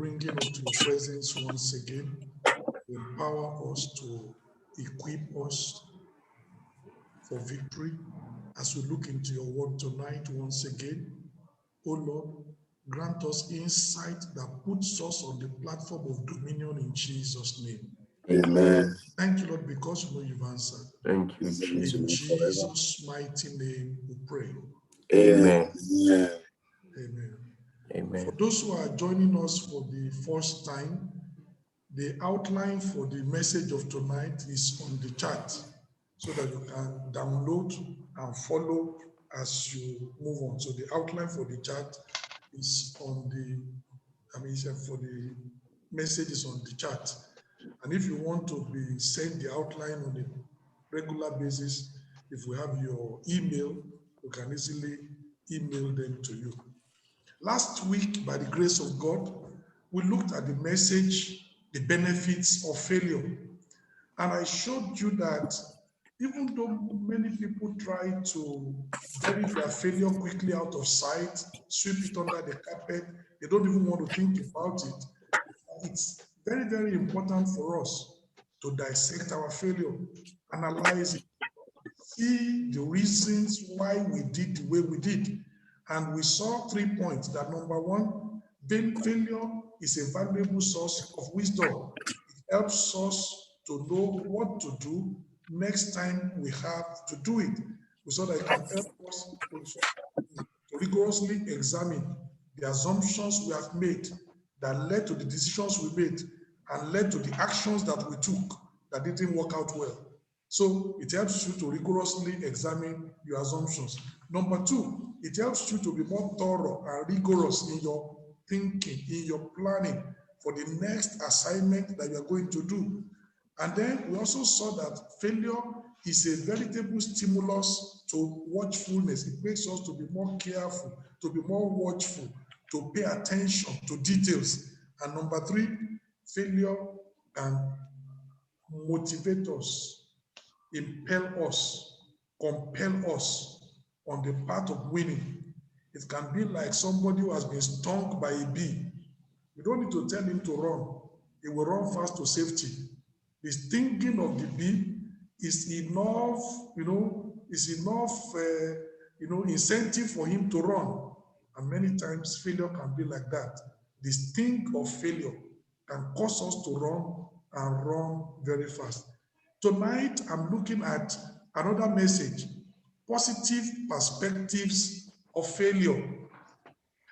bringing us to your presence once again, to empower us, to equip us for victory as we look into your word tonight once again. Oh Lord, grant us insight that puts us on the platform of dominion in Jesus' name. Amen. Thank you, Lord, because you know you've answered. Thank you, Jesus. In Jesus' mighty name we pray. Amen. Amen. Amen. For those who are joining us for the first time, the outline for the message of tonight is on the chat so that you can download and follow as you move on. So the outline for the chat is on the, for the message is on the chat. And if you want to be sent the outline on a regular basis, if we have your email, we can easily email them to you. Last week, by the grace of God, we looked at the message, the benefits of failure. And I showed you that even though many people try to bury their failure quickly out of sight, sweep it under the carpet, they don't even want to think about it. It's very, very important for us to dissect our failure, analyze it, see the reasons why we did the way we did. And we saw 3 points. That number one, failure is a valuable source of wisdom. It helps us to know what to do next time we have to do it. We saw that it can help us to rigorously examine the assumptions we have made that led to the decisions we made and led to the actions that we took that didn't work out well. So it helps you to rigorously examine your assumptions. Number two, it helps you to be more thorough and rigorous in your thinking, in your planning for the next assignment that you are going to do. And then we also saw that failure is a veritable stimulus to watchfulness. It makes us to be more careful, to be more watchful, to pay attention to details. And number three, failure can motivate us, impel us, compel us on the path of winning. It can be like somebody who has been stung by a bee. You don't need to tell him to run. He will run fast to safety. The stinging of the bee is enough, incentive for him to run. And many times failure can be like that. The sting of failure can cause us to run and run very fast. Tonight, I'm looking at another message, positive perspectives of failure.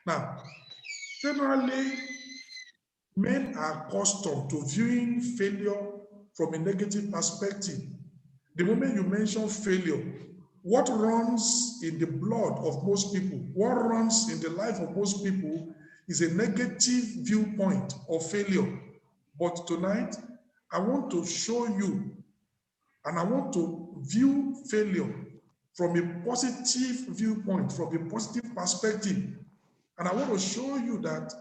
Now, generally, men are accustomed to viewing failure from a negative perspective. The moment you mention failure, what runs in the blood of most people, what runs in the life of most people is a negative viewpoint of failure. But tonight, I want to show you, and I want to view failure from a positive viewpoint, from a positive perspective. And I want to show you that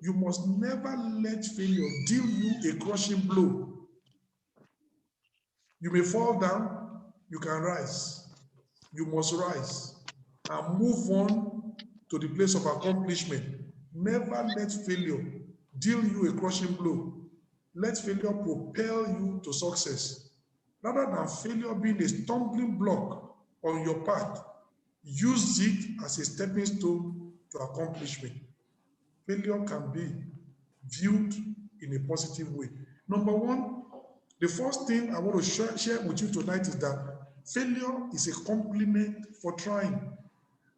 you must never let failure deal you a crushing blow. You may fall down, you can rise. You must rise and move on to the place of accomplishment. Never let failure deal you a crushing blow. Let failure propel you to success. Rather than failure being a stumbling block on your path, use it as a stepping stone to accomplishment. Failure can be viewed in a positive way. Number one, the first thing I want to share with you tonight is that failure is a compliment for trying.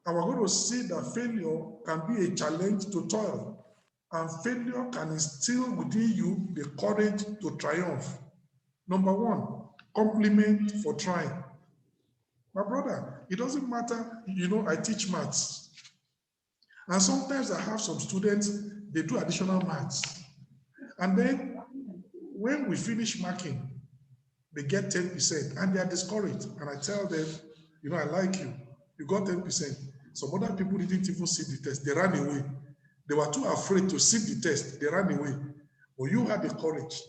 And we're going to see that failure can be a challenge to toil, and failure can instill within you the courage to triumph. Number one, compliment for trying. My brother, it doesn't matter, I teach maths. And sometimes I have some students, they do additional maths. And then when we finish marking, they get 10% and they are discouraged. And I tell them, I like you. You got 10%. Some other people didn't even see the test. They ran away. They were too afraid to sit the test. They ran away. But you had the courage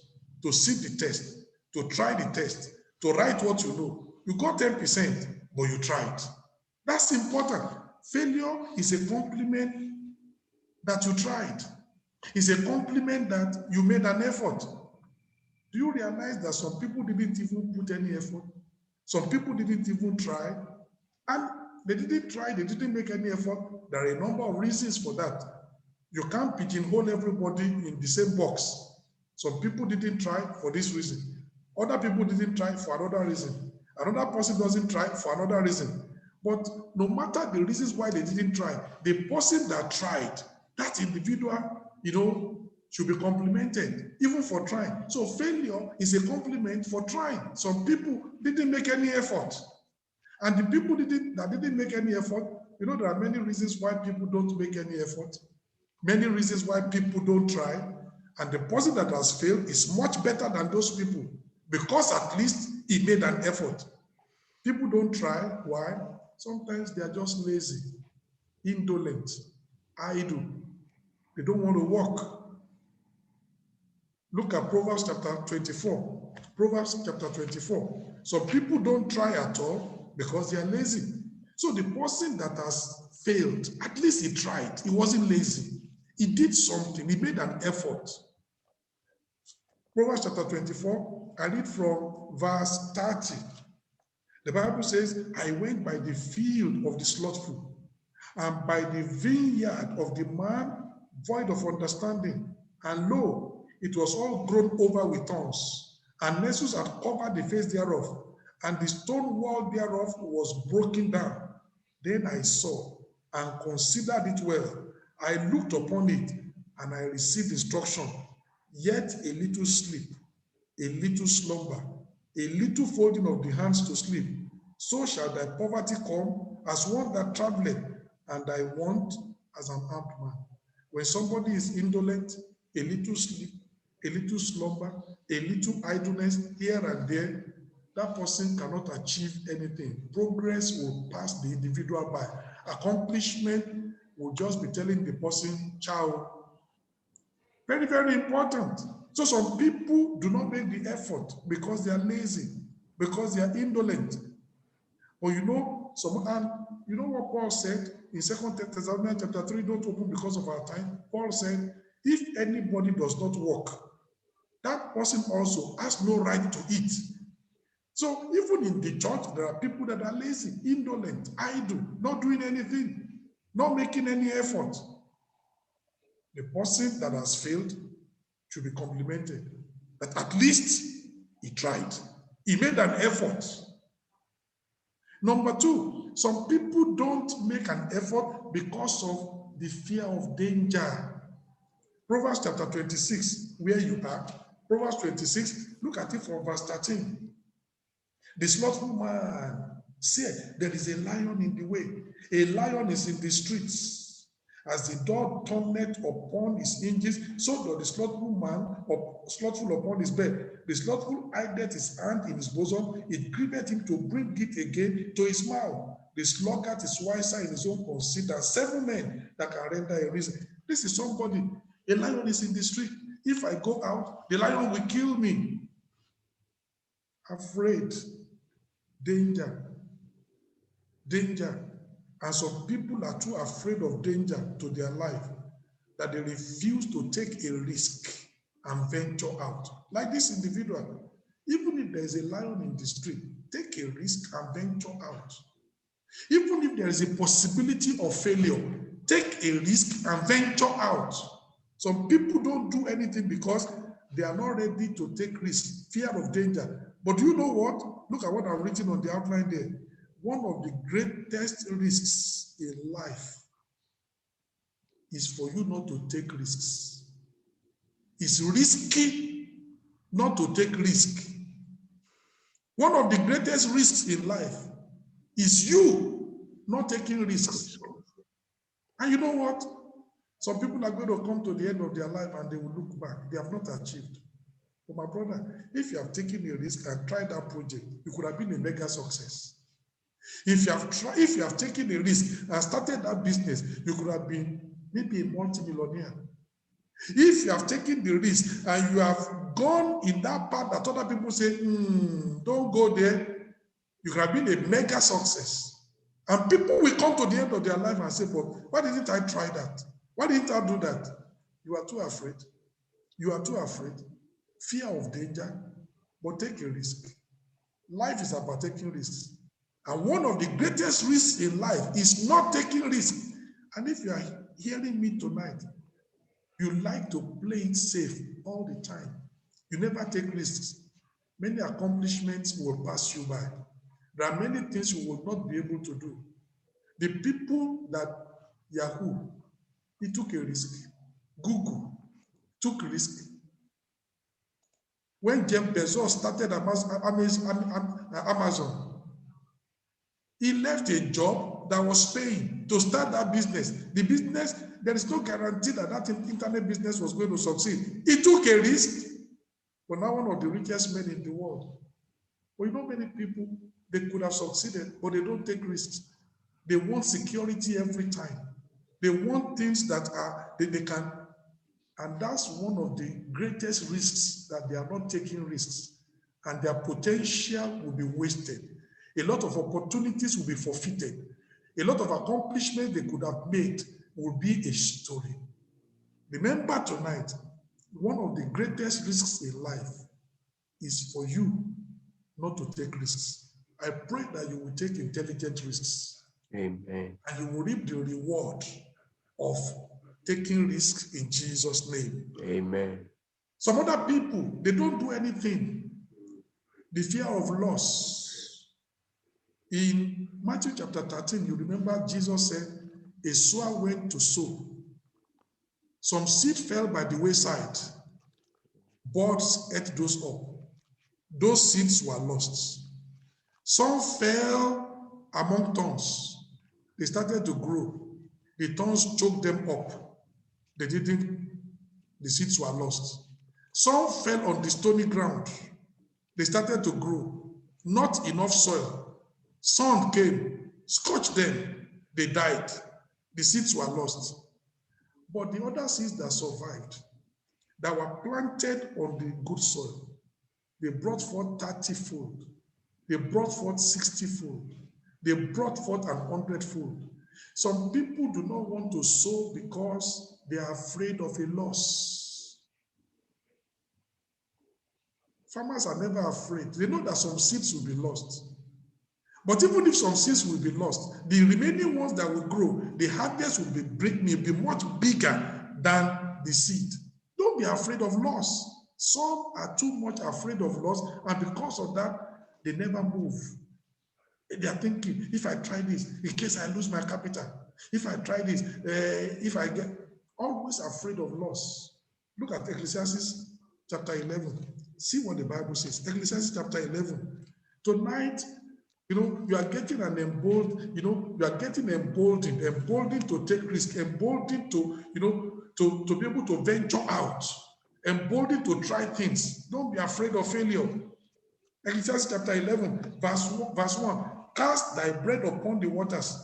to sit the test, to try the test, to write what you know. You got 10%, but you tried. That's important. Failure is a compliment that you tried. It's a compliment that you made an effort. Do you realize that some people didn't even put any effort? Some people didn't even try. And they didn't try, they didn't make any effort. There are a number of reasons for that. You can't pigeonhole everybody in the same box. Some people didn't try for this reason. Other people didn't try for another reason. Another person doesn't try for another reason. But no matter the reasons why they didn't try, the person that tried, that individual, should be complimented, even for trying. So failure is a compliment for trying. Some people didn't make any effort. And the people that didn't make any effort, there are many reasons why people don't make any effort, many reasons why people don't try. And the person that has failed is much better than those people because at least he made an effort. People don't try. Why? Sometimes they are just lazy, indolent, idle. They don't want to work. Look at Proverbs chapter 24. Proverbs chapter 24. Some people don't try at all because they are lazy. So the person that has failed, at least he tried. He wasn't lazy. He did something. He made an effort. Proverbs chapter 24, I read from verse 30. The Bible says, I went by the field of the slothful, and by the vineyard of the man void of understanding. And lo, it was all grown over with thorns, and nettles had covered the face thereof, and the stone wall thereof was broken down. Then I saw and considered it well. I looked upon it, and I received instruction. Yet a little sleep, a little slumber, a little folding of the hands to sleep. So shall thy poverty come as one that traveleth, and thy want as an armed man. When somebody is indolent, a little sleep, a little slumber, a little idleness here and there, that person cannot achieve anything. Progress will pass the individual by. Accomplishment will just be telling the person, ciao. Very, very important. So some people do not make the effort because they are lazy, because they are indolent. But you know what Paul said in 2 Thessalonians chapter 3, don't open because of our time. Paul said, if anybody does not work, that person also has no right to eat. So even in the church, there are people that are lazy, indolent, idle, not doing anything, not making any effort. The person that has failed should be complimented. That at least he tried. He made an effort. Number two, some people don't make an effort because of the fear of danger. Proverbs chapter 26, where you are, Proverbs 26, look at it from verse 13. The slothful man said, there is a lion in the way. A lion is in the streets. As the dog turneth upon his hinges, so does the slothful man slothful upon his bed. The slothful hideth his hand in his bosom, it grieveth him to bring it again to his mouth. The sluggard is wiser in his own conceit than 7 men that can render a reason. This is somebody, a lion is in the street. If I go out, the lion will kill me. Afraid, danger. And some people are too afraid of danger to their life that they refuse to take a risk and venture out. Like this individual, even if there is a lion in the street, take a risk and venture out. Even if there is a possibility of failure, take a risk and venture out. Some people don't do anything because they are not ready to take risks, fear of danger. But do you know what? Look at what I've written on the outline there. One of the greatest risks in life is for you not to take risks. It's risky not to take risk. One of the greatest risks in life is you not taking risks. And you know what? Some people are going to come to the end of their life and they will look back. They have not achieved. But my brother, if you have taken a risk and tried that project, you could have been a mega success. If you have taken a risk and started that business, you could have been maybe a multi-millionaire. If you have taken the risk and you have gone in that path that other people say, don't go there, you could have been a mega success. And people will come to the end of their life and say, but why didn't I try that? Why didn't I do that? You are too afraid. You are too afraid. Fear of danger, but take a risk. Life is about taking risks. And one of the greatest risks in life is not taking risks. And if you are hearing me tonight, you like to play it safe all the time. You never take risks. Many accomplishments will pass you by. There are many things you will not be able to do. The people that Yahoo, he took a risk. Google took a risk. When Jeff Bezos started Amazon, he left a job that was paying to start that business. The business, there is no guarantee that that internet business was going to succeed. He took a risk, but now one of the richest men in the world. But you know, many people, they could have succeeded, but they don't take risks. They want security every time. They want things that are, they can, and that's one of the greatest risks, that they are not taking risks, and their potential will be wasted. A lot of opportunities will be forfeited. A lot of accomplishments they could have made will be a story. Remember tonight, one of the greatest risks in life is for you not to take risks. I pray that you will take intelligent risks. Amen. And you will reap the reward of taking risks in Jesus' name. Amen. Some other people, they don't do anything. The fear of loss. In Matthew chapter 13, you remember Jesus said, a sower went to sow. Some seed fell by the wayside. Birds ate those up. Those seeds were lost. Some fell among thorns. They started to grow. The thorns choked them up. The seeds were lost. Some fell on the stony ground. They started to grow. Not enough soil. Sun came, scorched them. They died. The seeds were lost. But the other seeds that survived, that were planted on the good soil, they brought forth 30-fold. They brought forth 60-fold. They brought forth 100-fold. Some people do not want to sow because they are afraid of a loss. Farmers are never afraid. They know that some seeds will be lost. But even if some seeds will be lost, the remaining ones that will grow, the harvest will be much bigger than the seed. Don't be afraid of loss. Some are too much afraid of loss, and because of that, they never move. They are thinking, if I try this, in case I lose my capital, if I try this, if I get, always afraid of loss. Look at Ecclesiastes chapter 11. See what the Bible says. Ecclesiastes chapter 11. Tonight, you are getting an emboldened, you are getting emboldened to take risk, emboldened to, to be able to venture out, emboldened to try things. Don't be afraid of failure. Ecclesiastes chapter 11, verse 1. Cast thy bread upon the waters,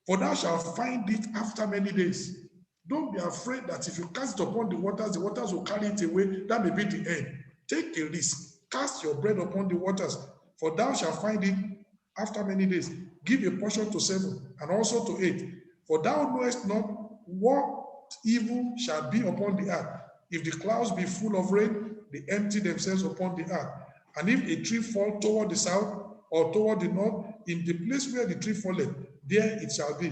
for thou shalt find it after many days. Don't be afraid that if you cast it upon the waters will carry it away. That may be the end. Take a risk. Cast your bread upon the waters, for thou shalt find it after many days. Give a portion to 7 and also to 8. For thou knowest not what evil shall be upon the earth. If the clouds be full of rain, they empty themselves upon the earth. And if a tree fall toward the south or toward the north, in the place where the tree falleth, there it shall be.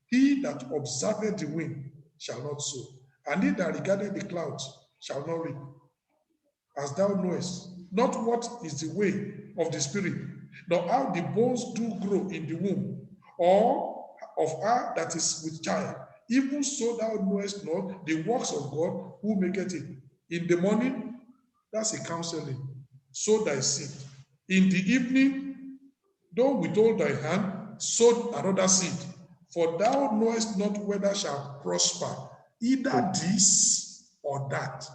He that observeth the wind shall not sow, and he that regardeth the clouds shall not reap. As thou knowest not what is the way of the Spirit, nor how the bones do grow in the womb, or of her that is with child, even so thou knowest not the works of God who maketh it. In the morning, that's a counseling, sow thy seed. In the evening, don't withhold thy hand, sow another seed. For thou knowest not whether shall prosper, either this or that,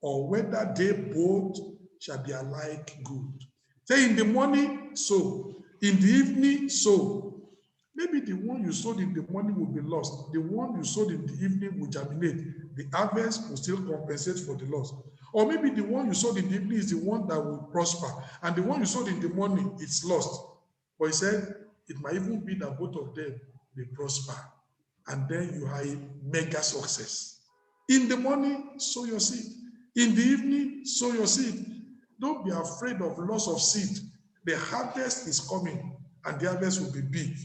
or whether they both shall be alike good. Say, in the morning, sow. In the evening, sow. Maybe the one you sowed in the morning will be lost. The one you sowed in the evening will germinate. The harvest will still compensate for the loss. Or maybe the one you sowed in the evening is the one that will prosper. And the one you sowed in the morning, it's lost. But he said, it might even be that both of them, they prosper. And then you have a mega success. In the morning, sow your seed. In the evening, sow your seed. Don't be afraid of loss of seed. The harvest is coming, and the harvest will be big.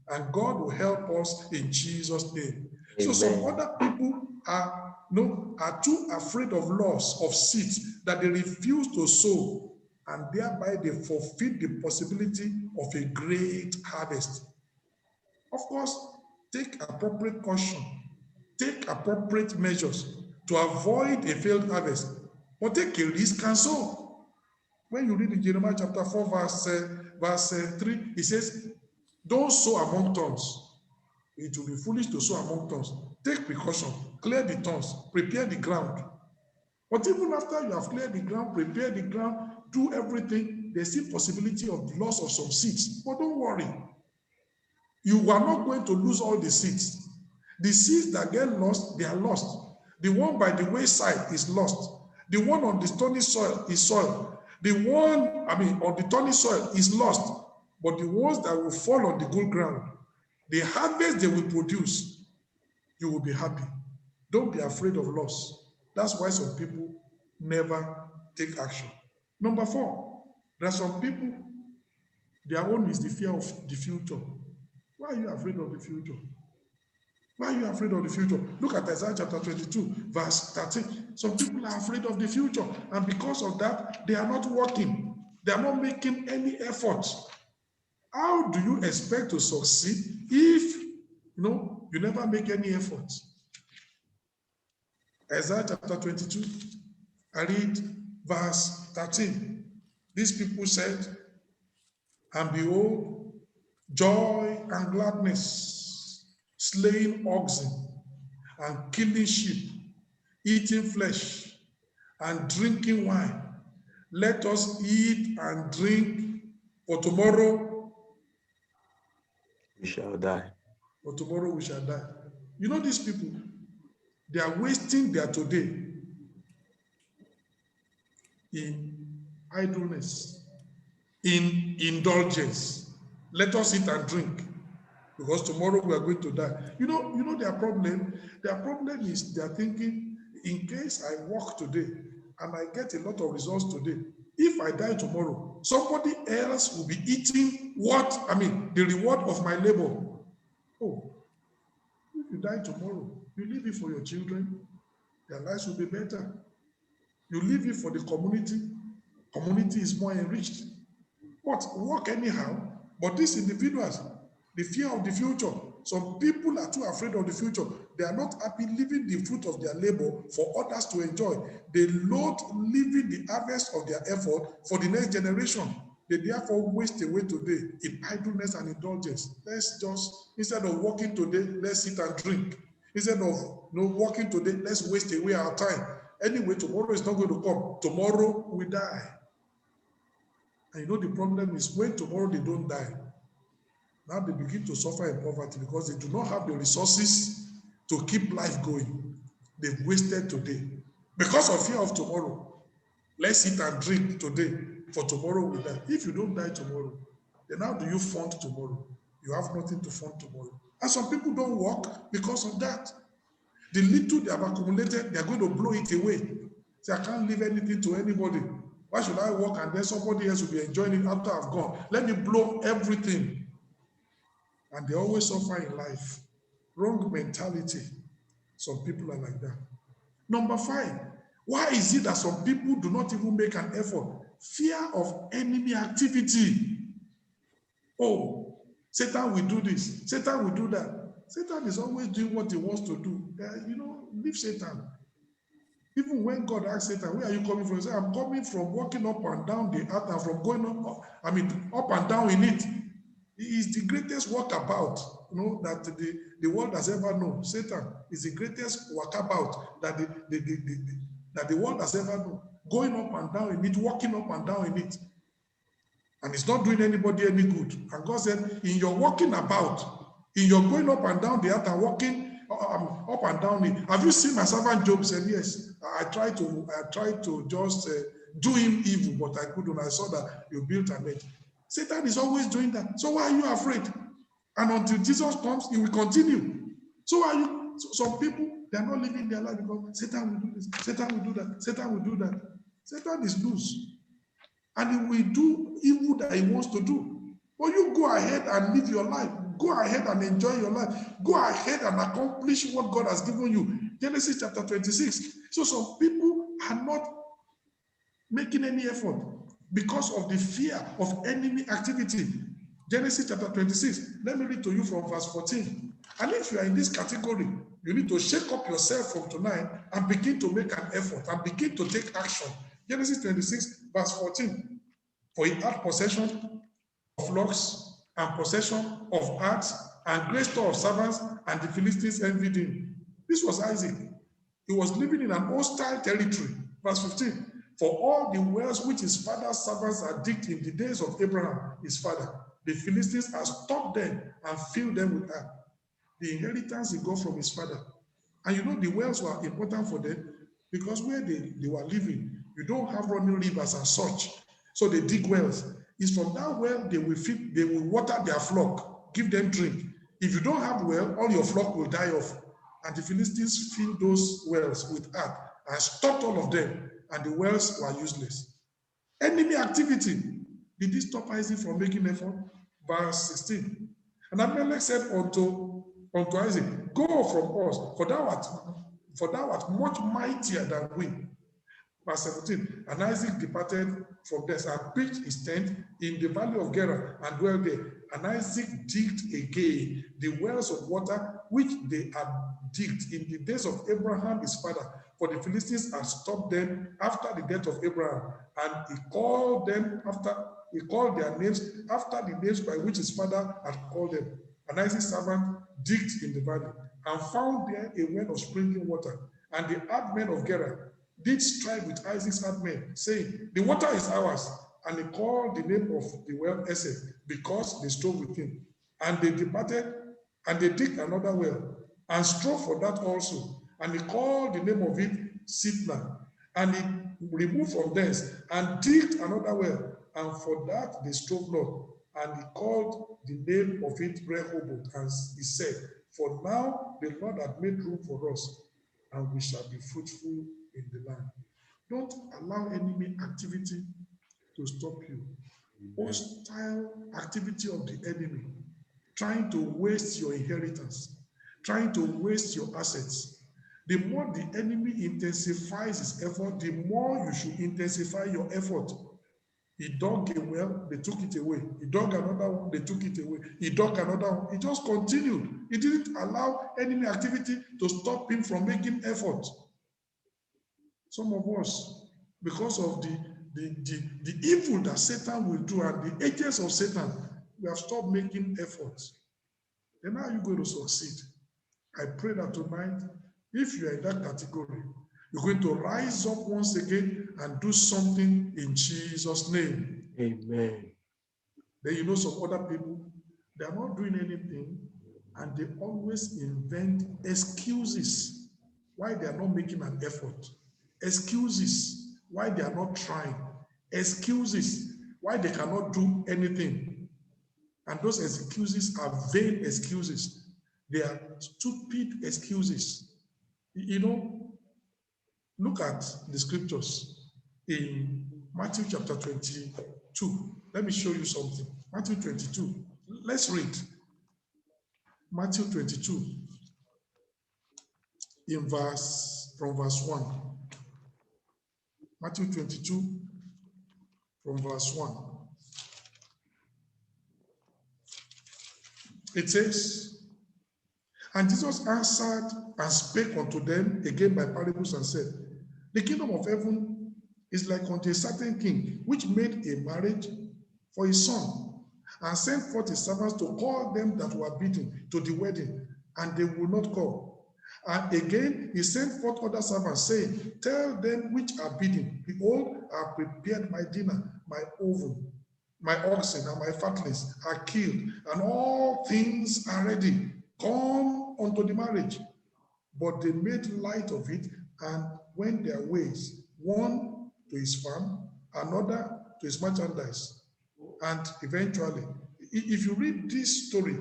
And God will help us in Jesus' name. So some other people are too afraid of loss of seeds that they refuse to sow, and thereby they forfeit the possibility of a great harvest. Of course, take appropriate caution, take appropriate measures to avoid a failed harvest, but take a risk and sow. When you read in Jeremiah chapter 4, verse 3, it says, don't sow among thorns. It will be foolish to sow among thorns. Take precaution, clear the thorns, prepare the ground. But even after you have cleared the ground, prepare the ground, do everything, there's still possibility of the loss of some seeds. But don't worry. You are not going to lose all the seeds. The seeds that get lost, they are lost. The one by the wayside is lost. The one on the stony soil is soil. The one, on the thorny soil is lost. But the ones that will fall on the good ground, the harvest they will produce, you will be happy. Don't be afraid of loss. That's why some people never take action. Number 4, there are some people, their own is the fear of the future. Why are you afraid of the future? Why are you afraid of the future? Look at Isaiah chapter 22, verse 13. Some people are afraid of the future, and because of that, they are not working. They are not making any effort. How do you expect to succeed if you never make any effort? Isaiah chapter 22, I read verse 13. These people said, and behold, joy and gladness, slaying oxen and killing sheep, eating flesh and drinking wine. Let us eat and drink, for tomorrow we shall die. For tomorrow we shall die. You know these people, they are wasting their today in idleness, in indulgence. Let us eat and drink, because tomorrow we are going to die. You know their problem? Their problem is they are thinking, in case I work today and I get a lot of results today, if I die tomorrow, somebody else will be eating the reward of my labor. Oh, if you die tomorrow, you leave it for your children, their lives will be better. You leave it for the community is more enriched. But work anyhow. But these individuals, the fear of the future, some people are too afraid of the future. They are not happy leaving the fruit of their labor for others to enjoy. They loathe leaving the harvest of their effort for the next generation. They therefore waste away today in idleness and indulgence. Let's just, instead of working today, let's eat and drink. Instead of working today, let's waste away our time. Anyway, tomorrow is not going to come. Tomorrow we die. And the problem is when tomorrow they don't die, now they begin to suffer in poverty because they do not have the resources to keep life going. They've wasted today. Because of fear of tomorrow, let's eat and drink today, for tomorrow we die. If you don't die tomorrow, then how do you fund tomorrow? You have nothing to fund tomorrow. And some people don't work because of that. The little they have accumulated, they are going to blow it away. Say, I can't leave anything to anybody. Why should I work and then somebody else will be enjoying it after I've gone? Let me blow everything. And they always suffer in life. Wrong mentality. Some people are like that. Number 5, why is it that some people do not even make an effort? Fear of enemy activity. Oh, Satan will do this. Satan will do that. Satan is always doing what he wants to do. Leave Satan. Even when God asked Satan, where are you coming from? He said, I'm coming from walking up and down the earth and from going up and down in it. He is the greatest walkabout, that the world has ever known. Satan is the greatest walkabout that the world has ever known. Going up and down in it, walking up and down in it. And it's not doing anybody any good. And God said, in your walking about, in your going up and down the earth and walking up and down it, have you seen my servant Job? Said, yes. I tried to just do him evil, but I couldn't. I saw that you built a net. Satan is always doing that. So why are you afraid? And until Jesus comes, he will continue. Some people, they are not living their life because Satan will do this, Satan will do that, Satan will do that. Satan is loose. And he will do evil that he wants to do. But you go ahead and live your life. Go ahead and enjoy your life. Go ahead and accomplish what God has given you. Genesis chapter 26. So some people are not making any effort because of the fear of enemy activity. Genesis chapter 26. Let me read to you from verse 14. And if you are in this category, you need to shake up yourself from tonight and begin to make an effort and begin to take action. Genesis 26, verse 14. For he had possession of flocks and possession of herds and great store of servants, and the Philistines envied him. This was Isaac. He was living in an hostile territory. Verse 15. For all the wells which his father's servants had digged in the days of Abraham, his father, the Philistines had stopped them and filled them with earth. The inheritance he got from his father. And you know the wells were important for them because where they were living, you don't have running rivers and such. So they dig wells. It's from that well they will water their flock, give them drink. If you don't have well, all your flock will die off. And the Philistines filled those wells with earth and stopped all of them, and the wells were useless. Enemy activity. Did this stop Isaac from making effort? Verse 16. And Abimelech said unto Isaac, go from us, for thou art much mightier than we. Verse 17. And Isaac departed from thence and pitched his tent in the valley of Gerar and dwelt there. And Isaac digged again the wells of water which they had digged in the days of Abraham his father, for the Philistines had stopped them after the death of Abraham. And he called their names after the names by which his father had called them. And Isaac's servant digged in the valley and found there a well of springing water. And the herdmen of Gerar did strive with Isaac's herdmen, saying, the water is ours. And he called the name of the well Esek, because they strove with him. And they departed, and they digged another well, and strove for that also. And he called the name of it Sitna. And he removed from thence, and digged another well, and for that they strove not. And he called the name of it Rehoboth, and he said, for now the Lord had made room for us, and we shall be fruitful in the land. Don't allow enemy activity to stop you. Hostile activity of the enemy, trying to waste your inheritance, trying to waste your assets. The more the enemy intensifies his effort, the more you should intensify your effort. He dug a well, they took it away. He dug another one, they took it away. He dug another one. He just continued. He didn't allow enemy activity to stop him from making effort. Some of us, because of the evil that Satan will do and the agents of Satan, we have stopped making efforts. Then how are you going to succeed? I pray that tonight, if you are in that category, you're going to rise up once again and do something in Jesus' name. Amen. Then you know some other people, they are not doing anything and they always invent excuses why they are not making an effort. Excuses why they are not trying. Excuses why they cannot do anything. And those excuses are vain excuses. They are stupid excuses. You know, look at the scriptures in Matthew chapter 22. Let me show you something. Matthew 22. Let's read. Matthew 22 from verse 1. Matthew 22 from verse 1. It says, and Jesus answered and spake unto them again by parables and said, the kingdom of heaven is like unto a certain king, which made a marriage for his son, and sent forth his servants to call them that were bidden to the wedding, and they would not come. And again he sent forth other servants, saying, tell them which are bidden, behold, I have prepared my dinner, my oven, my oxen and my fatlings are killed, and all things are ready. Come unto the marriage. But they made light of it and went their ways, one to his farm, another to his merchandise. And eventually, if you read this story,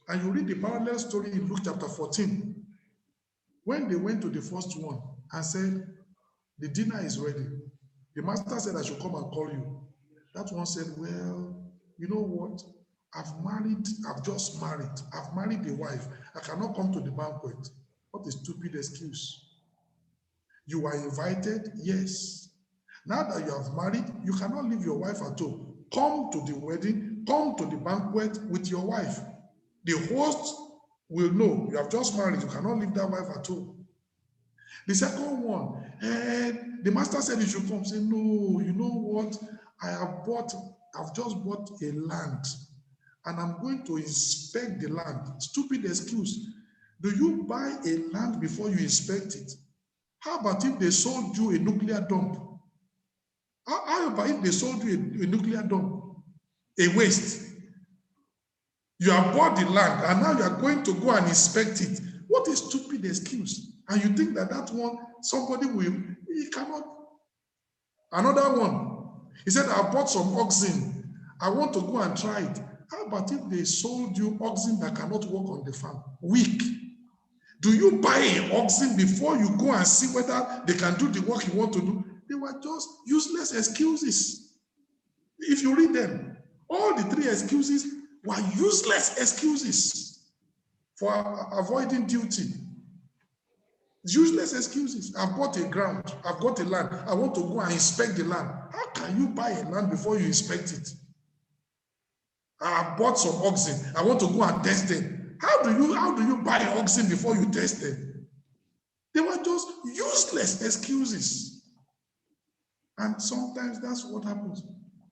and you read the parallel story in Luke chapter 14, When they went to the first one and said, the dinner is ready, the master said, I should come and call you. That one said, well, you know what? I've just married. I've married a wife. I cannot come to the banquet. What a stupid excuse. You are invited, yes. Now that you have married, you cannot leave your wife at home. Come to the wedding, come to the banquet with your wife. The host will know you have just married, you cannot leave that wife at home. The second one, the master said you should come. Say, no, you know what? I've just bought a land and I'm going to inspect the land. Stupid excuse. Do you buy a land before you inspect it? How about if they sold you a nuclear dump? How about if they sold you a nuclear dump? A waste. You have bought the land and now you are going to go and inspect it. What a stupid excuse. And you think that one, somebody will, he cannot. Another one, he said, I bought some oxen. I want to go and try it. How about if they sold you oxen that cannot work on the farm? Weak. Do you buy an oxen before you go and see whether they can do the work you want to do? They were just useless excuses. If you read them, all the three excuses were useless excuses for avoiding duty. Useless excuses. I've bought a ground, I've got a land, I want to go and inspect the land. How can you buy a land before you inspect it? I've bought some oxen, I want to go and test them. How do you buy an oxen before you test them? They were just useless excuses. And sometimes that's what happens.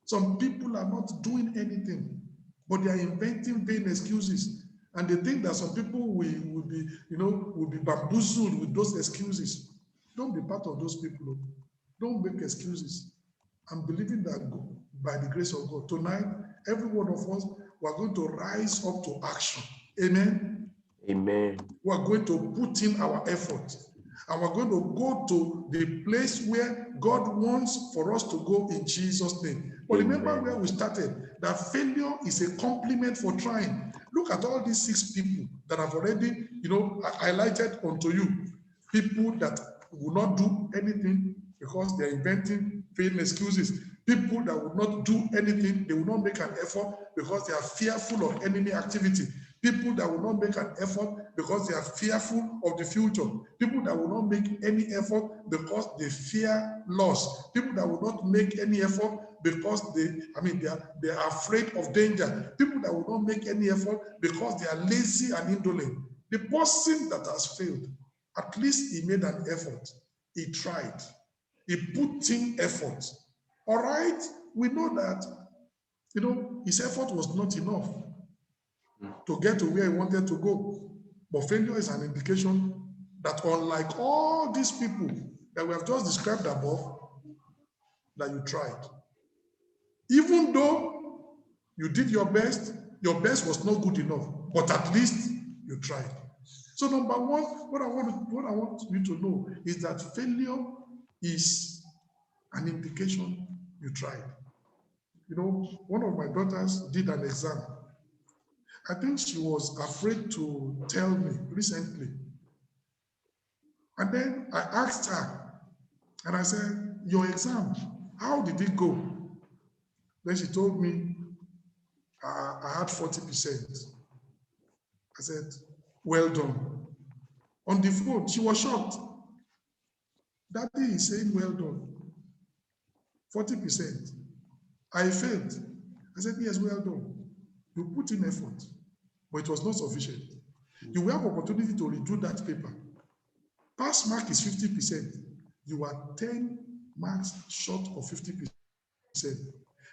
Some people are not doing anything, but they are inventing vain excuses. And they think that some people will be bamboozled with those excuses. Don't be part of those people. Don't make excuses. I'm believing that by the grace of God, tonight, every one of us, we're going to rise up to action. Amen? Amen. We're going to put in our effort. And we're going to go to the place where God wants for us to go in Jesus' name. But remember where we started, that failure is a compliment for trying. Look at all these 6 people that have already, highlighted unto you. People that will not do anything because they're inventing vain excuses. People that will not do anything, they will not make an effort because they are fearful of enemy activity. People that will not make an effort because they are fearful of the future. People that will not make any effort because they fear loss. People that will not make any effort because they are afraid of danger. People that will not make any effort because they are lazy and indolent. The person that has failed, at least he made an effort. He tried. He put in effort. All right? We know that, his effort was not enough to get to where he wanted to go. But failure is an indication that unlike all these people that we have just described above, that you tried. Even though you did your best was not good enough, but at least you tried. So number one, what I want you to know is that failure is an indication you tried. One of my daughters did an exam. I think she was afraid to tell me recently. And then I asked her, and I said, your exam, how did it go? Then she told me, I had 40%. I said, well done. On the phone, she was shocked. Daddy is saying, well done. 40%. I failed. I said, yes, well done. You put in effort, but it was not sufficient. You will have opportunity to redo that paper. Pass mark is 50%. You are 10 marks short of 50%.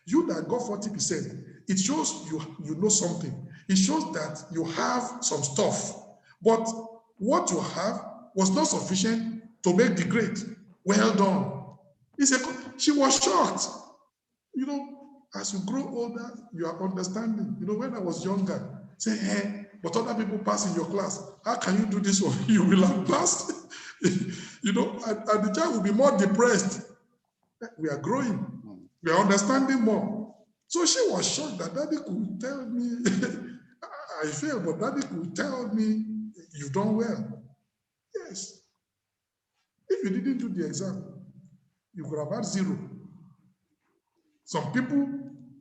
You that got 40%, it shows you know something. It shows that you have some stuff. But what you have was not sufficient to make the grade. Well done. She was shocked. As you grow older, you are understanding. When I was younger, say, hey, but other people pass in your class. How can you do this one? You will have passed. And the child will be more depressed. We are growing. We are understanding more. So she was shocked that Daddy could tell me, I failed, but Daddy could tell me, you've done well. Yes. If you didn't do the exam, you could have had 0. Some people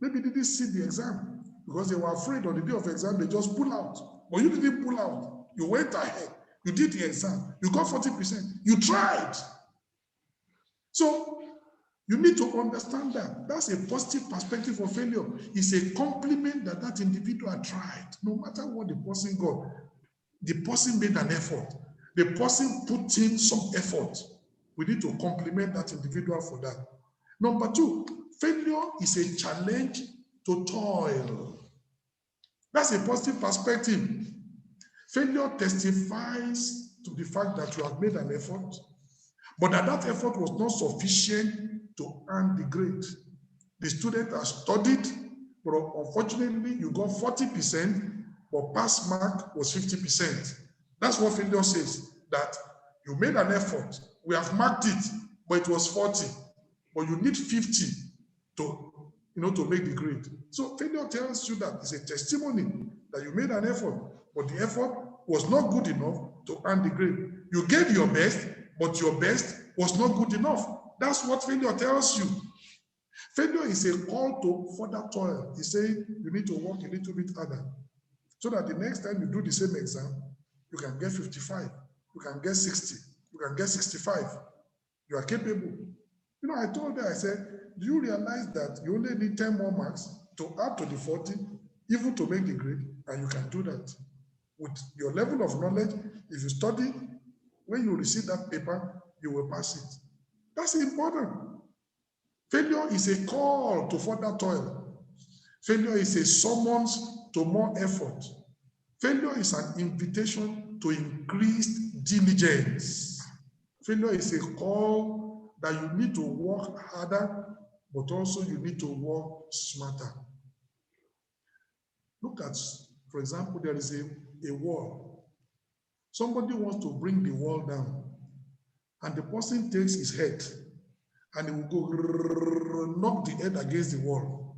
maybe didn't sit the exam because they were afraid on the day of exam, they just pull out. But you didn't pull out. You went ahead. You did the exam. You got 40%. You tried. So you need to understand that. That's a positive perspective of failure. It's a compliment that that individual tried. No matter what the person got, the person made an effort. The person put in some effort. We need to compliment that individual for that. Number 2, failure is a challenge to toil. That's a positive perspective. Failure testifies to the fact that you have made an effort, but that effort was not sufficient to earn the grade. The student has studied, but unfortunately, you got 40%, but pass mark was 50%. That's what failure says, that you made an effort. We have marked it, but it was 40. But you need 50 to make the grade. So failure tells you that it's a testimony that you made an effort, but the effort was not good enough to earn the grade. You gave your best, but your best was not good enough. That's what failure tells you. Failure is a call to further toil. He says you need to work a little bit harder so that the next time you do the same exam, you can get 55, you can get 60, you can get 65. You are capable. I told her, I said, do you realize that you only need 10 more marks to add to the 40, even to make the grade, and you can do that. With your level of knowledge, if you study, when you receive that paper, you will pass it. That's important. Failure is a call to further toil. Failure is a summons to more effort. Failure is an invitation to increased diligence. Failure is a call that you need to work harder, but also you need to work smarter. Look at, for example, there is a wall. Somebody wants to bring the wall down, and the person takes his head, and he will go knock the head against the wall.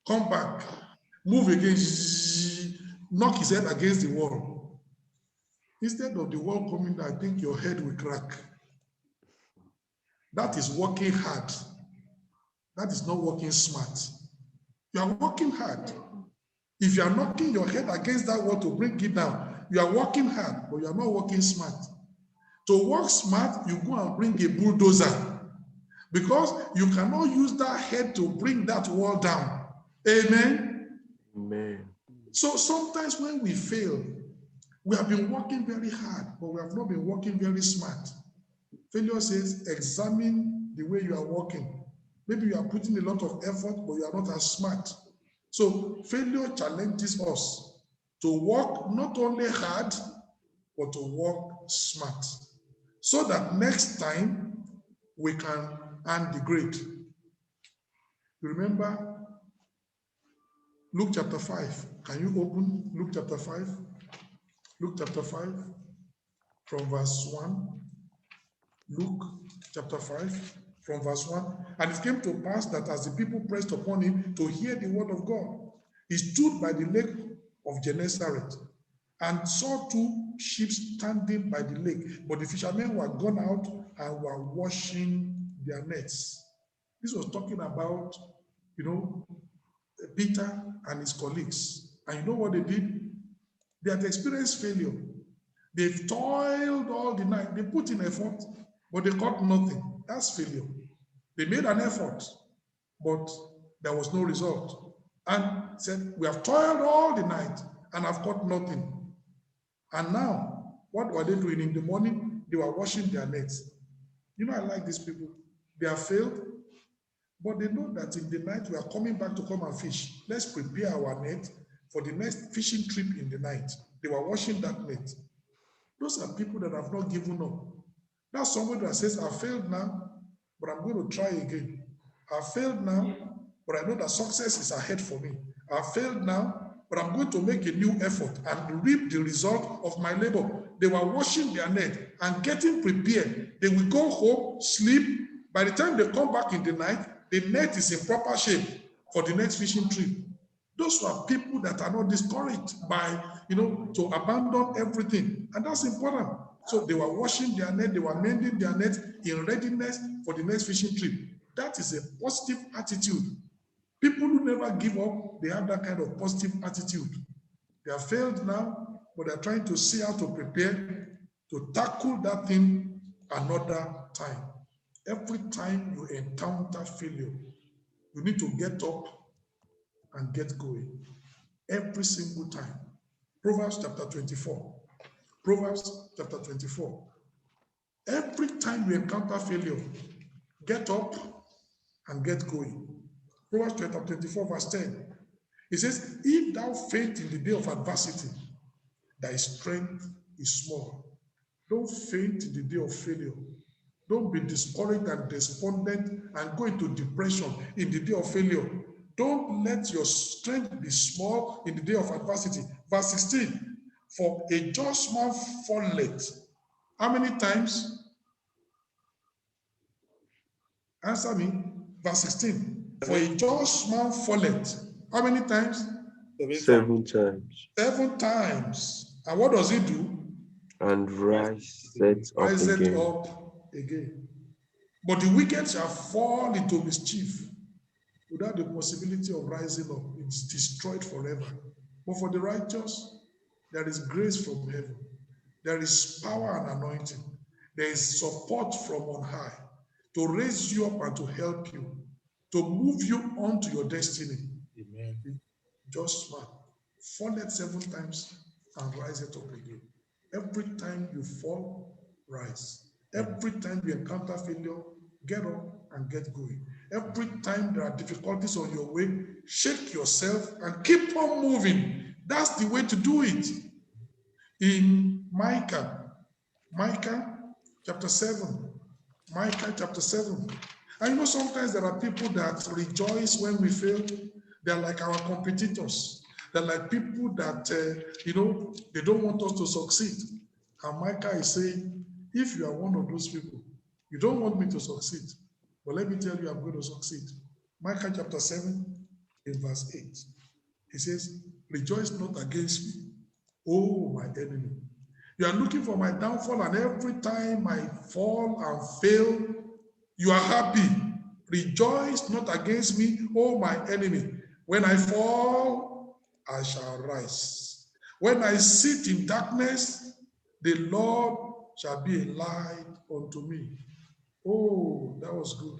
Come back, move again, knock his head against the wall. Instead of the wall coming down, I think your head will crack. That is working hard. That is not working smart. You are working hard. If you are knocking your head against that wall to bring it down, you are working hard, but you are not working smart. To work smart, you go and bring a bulldozer, because you cannot use that head to bring that wall down. Amen? Amen. So sometimes when we fail, we have been working very hard, but we have not been working very smart. Failure says, examine the way you are working. Maybe you are putting a lot of effort, but you are not as smart. So failure challenges us to work not only hard, but to work smart, so that next time we can earn the grade. You remember Luke chapter 5. Can you open Luke chapter 5? Luke chapter 5 from verse 1. Luke chapter 5 from verse 1. And it came to pass that as the people pressed upon him to hear the word of God, he stood by the lake of Gennesaret and saw 2 ships standing by the lake, but the fishermen were gone out and were washing their nets. This was talking about, Peter and his colleagues. And you know what they did? They had experienced failure. They've toiled all the night. They put in effort, but they got nothing. That's failure. They made an effort, but there was no result. And said, we have toiled all the night and have got nothing. And now, what were they doing in the morning? They were washing their nets. I like these people. They have failed, but they know that in the night we are coming back to come and fish. Let's prepare our net for the next fishing trip in the night. They were washing that net. Those are people that have not given up. That's somebody that says, I failed now, but I'm going to try again. I failed now, but I know that success is ahead for me. I failed now, but I'm going to make a new effort and reap the result of my labor. They were washing their net and getting prepared. They will go home, sleep. By the time they come back in the night, the net is in proper shape for the next fishing trip. Those are people that are not discouraged by, to abandon everything. And that's important. So they were washing their net, they were mending their net in readiness for the next fishing trip. That is a positive attitude. People who never give up, they have that kind of positive attitude. They have failed now, but they're trying to see how to prepare to tackle that thing another time. Every time you encounter failure, you need to get up and get going. Every single time. Proverbs chapter 24. Proverbs chapter 24. Every time you encounter failure, get up and get going. Proverbs chapter 24, verse 10. It says, if thou faint in the day of adversity, thy strength is small. Don't faint in the day of failure. Don't be discouraged and despondent and go into depression in the day of failure. Don't let your strength be small in the day of adversity. Verse 16, for a just man falleth. How many times? Answer me. Verse 16, for a just man falleth. How many times? 7 times. 7 times. And what does he do? And riseth up again. But the wicked shall fall into mischief. Without the possibility of rising up, it's destroyed forever. But for the righteous, there is grace from heaven. There is power and anointing. There is support from on high to raise you up and to help you, to move you on to your destiny. Amen. Just man, falleth 7 times and riseth up again. Every time you fall, rise. Every time you encounter failure, get up and get going. Every time there are difficulties on your way, shake yourself and keep on moving. That's the way to do it. In Micah chapter 7. Micah chapter 7. And sometimes there are people that rejoice when we fail. They're like our competitors. They're like people that, they don't want us to succeed. And Micah is saying, if you are one of those people, you don't want me to succeed, but let me tell you, I'm going to succeed. Micah chapter 7, in verse 8. He says, rejoice not against me, oh my enemy. You are looking for my downfall, and every time I fall and fail, you are happy. Rejoice not against me, oh my enemy. When I fall, I shall rise. When I sit in darkness, the Lord shall be a light unto me. Oh, that was good.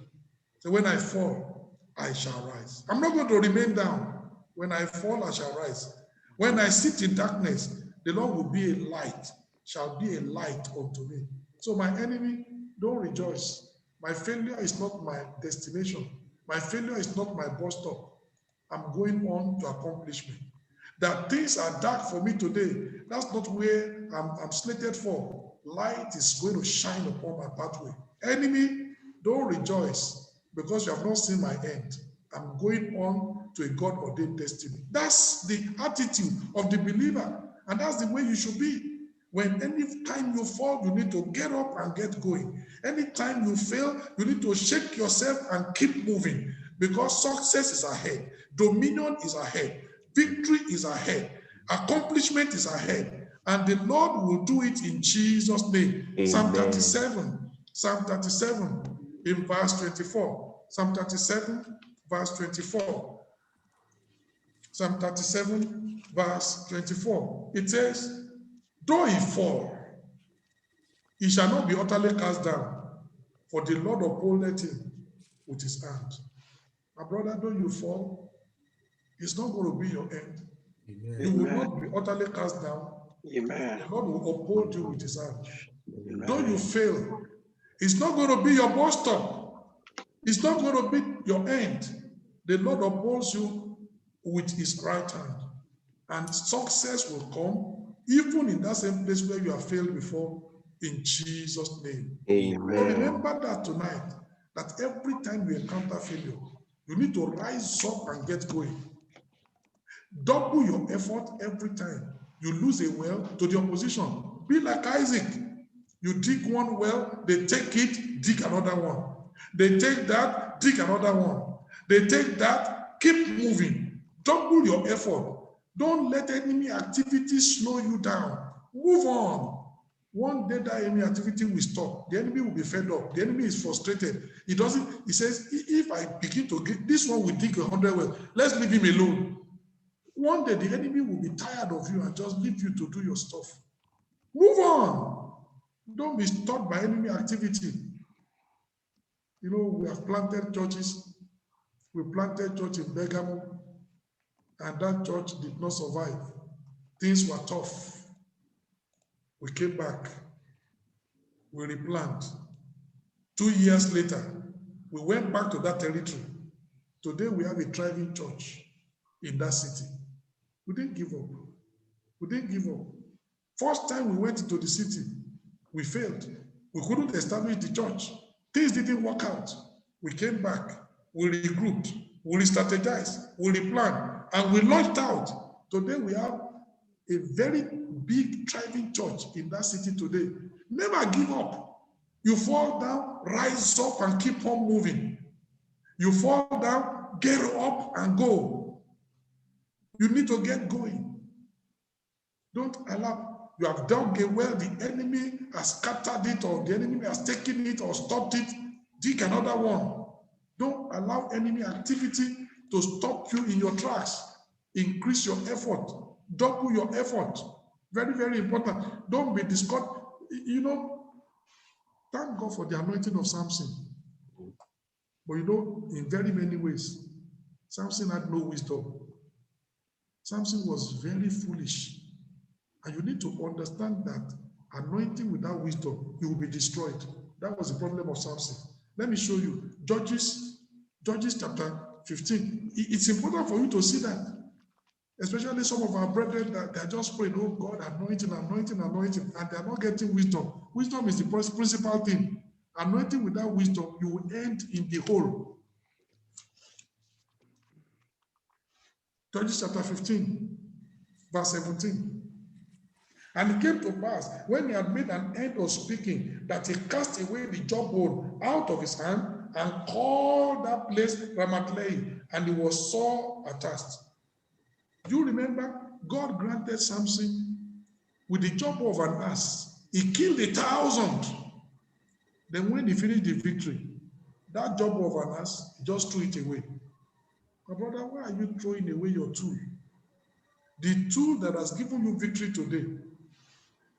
So when I fall, I shall rise. I'm not going to remain down. When I fall, I shall rise. When I sit in darkness, the Lord will be a light, shall be a light unto me. So my enemy, don't rejoice. My failure is not my destination. My failure is not my bus stop. I'm going on to accomplishment. That things are dark for me today, that's not where I'm slated for. Light is going to shine upon my pathway. Enemy, don't rejoice because you have not seen my end. I'm going on to a God-ordained destiny. That's the attitude of the believer, and that's the way you should be. When any time you fall, you need to get up and get going. Anytime you fail, you need to shake yourself and keep moving, because success is ahead, dominion is ahead, victory is ahead, accomplishment is ahead, and the Lord will do it in Jesus' name. Amen. Psalm 37 in verse 24. Psalm 37 verse 24. Psalm 37 verse 24. It says, though he fall, he shall not be utterly cast down, for the Lord upholdeth him with his hand. My brother, though you fall, it's not going to be your end. Amen. You will not be utterly cast down. Amen. The Lord will uphold you with his hand. Amen. Though you fail, it's not going to be your bus stop. It's not going to be your end. The Lord upholds you with his right hand. And success will come, even in that same place where you have failed before, in Jesus' name. Amen. So remember that tonight, that every time you encounter failure, you need to rise up and get going. Double your effort every time you lose a well to the opposition. Be like Isaac. You dig one well, they take it, dig another one. They take that, dig another one. They take that, keep moving. Double your effort. Don't let enemy activity slow you down. Move on. One day that enemy activity will stop. The enemy will be fed up. The enemy is frustrated. He says, if I begin to get this one will dig 100 wells, let's leave him alone. One day the enemy will be tired of you and just leave you to do your stuff. Move on. Don't be stopped by enemy activity. You know, we have planted churches. We planted church in Bergamo, and that church did not survive. Things were tough. We came back. We replanted. 2 years later, we went back to that territory. Today, we have a thriving church in that city. We didn't give up. We didn't give up. First time we went into the city, we failed. We couldn't establish the church. Things didn't work out. We came back. We regrouped. We re-strategized. We replanned. And we launched out. Today, we have a very big, thriving church in that city today. Never give up. You fall down, rise up and keep on moving. You fall down, get up and go. You need to get going. Don't allow, you have dug a well, the enemy has scattered it, or the enemy has taken it or stopped it, dig another one. Don't allow enemy activity to stop you in your tracks. Increase your effort. Double your effort. Very, very important. Don't be discouraged. You know, thank God for the anointing of Samson. But you know, in very many ways, Samson had no wisdom. Samson was very foolish. And you need to understand that anointing without wisdom, you will be destroyed. That was the problem of Samson. Let me show you. Judges chapter 15. It's important for you to see that. Especially some of our brethren that they're just praying, oh God, anointing, anointing, anointing, and they're not getting wisdom. Wisdom is the principal thing. Anointing without wisdom, you will end in the hole. Judges chapter 15, verse 17. And it came to pass, when he had made an end of speaking, that he cast away the jawbone out of his hand and called that place Ramath-lehi, and he was sore athirst. Do you remember? God granted Samson with the jawbone of an ass. He killed 1,000. Then when he finished the victory, that jawbone of an ass, he just threw it away. My brother, why are you throwing away your tool? The tool that has given you victory today,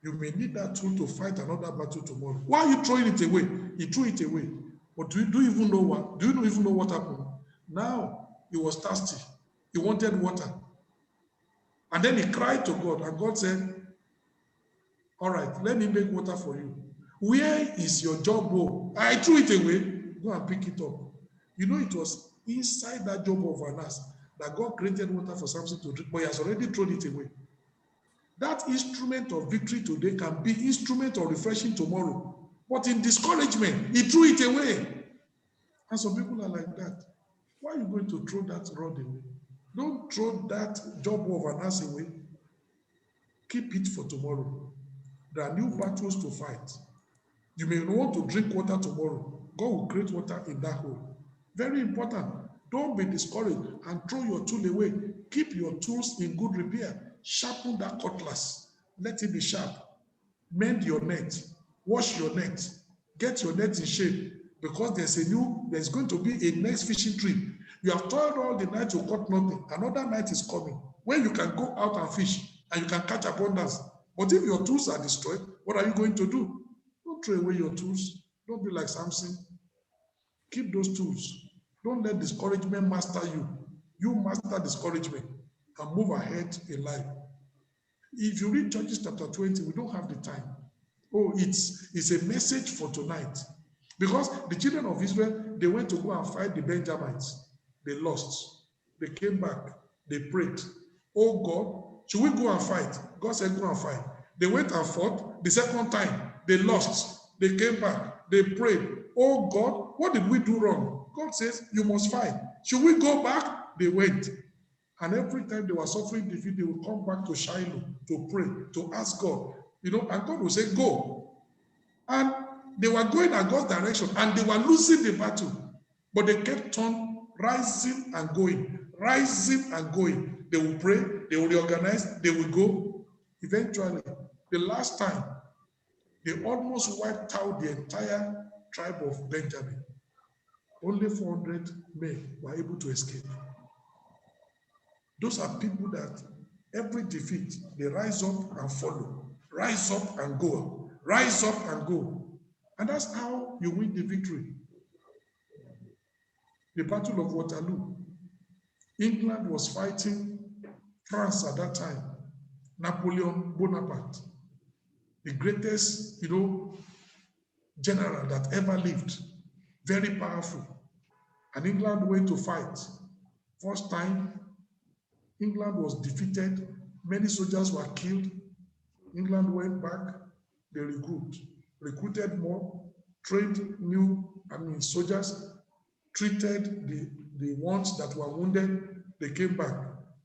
you may need that tool to fight another battle tomorrow. Why are you throwing it away? He threw it away. But do you even know what? Do you even know what happened? Now he was thirsty. He wanted water. And then he cried to God, and God said, all right, let me make water for you. Where is your jawbone? I threw it away. Go and pick it up. You know, it was inside that jawbone of an ass that God created water for Samson to drink, but he has already thrown it away. That instrument of victory today can be instrument of refreshing tomorrow. But in discouragement, he threw it away. And some people are like that. Why are you going to throw that rod away? Don't throw that job of an ass away. Keep it for tomorrow. There are new battles to fight. You may want to drink water tomorrow. God will create water in that hole. Very important. Don't be discouraged and throw your tool away. Keep your tools in good repair. Sharpen that cutlass. Let it be sharp. Mend your net. Wash your net. Get your net in shape. Because there's going to be a next fishing trip. You have toiled all the night to caught nothing. Another night is coming when you can go out and fish and you can catch abundance. But if your tools are destroyed, what are you going to do? Don't throw away your tools. Don't be like Samson. Keep those tools. Don't let discouragement master you. You master discouragement and move ahead in life. If you read Judges chapter 20, we don't have the time. Oh, it's a message for tonight. Because the children of Israel, they went to go and fight the Benjamites. They lost. They came back. They prayed. Oh God, should we go and fight? God said, go and fight. They went and fought. The second time, they lost. They came back. They prayed. Oh God, what did we do wrong? God says, you must fight. Should we go back? They went. And every time they were suffering defeat, they would come back to Shiloh to pray, to ask God. You know, and God would say, go. And they were going in God's direction, and they were losing the battle. But they kept on rising and going, rising and going. They will pray, they will reorganize, they will go. Eventually, the last time, they almost wiped out the entire tribe of Benjamin. Only 400 men were able to escape. Those are people that every defeat, they rise up and follow, rise up and go, rise up and go. And that's how you win the victory. The Battle of Waterloo. England was fighting France at that time. Napoleon Bonaparte, the greatest, general that ever lived, very powerful. And England went to fight. First time, England was defeated. Many soldiers were killed. England went back. They recruited more, trained new soldiers, treated the ones that were wounded. They came back.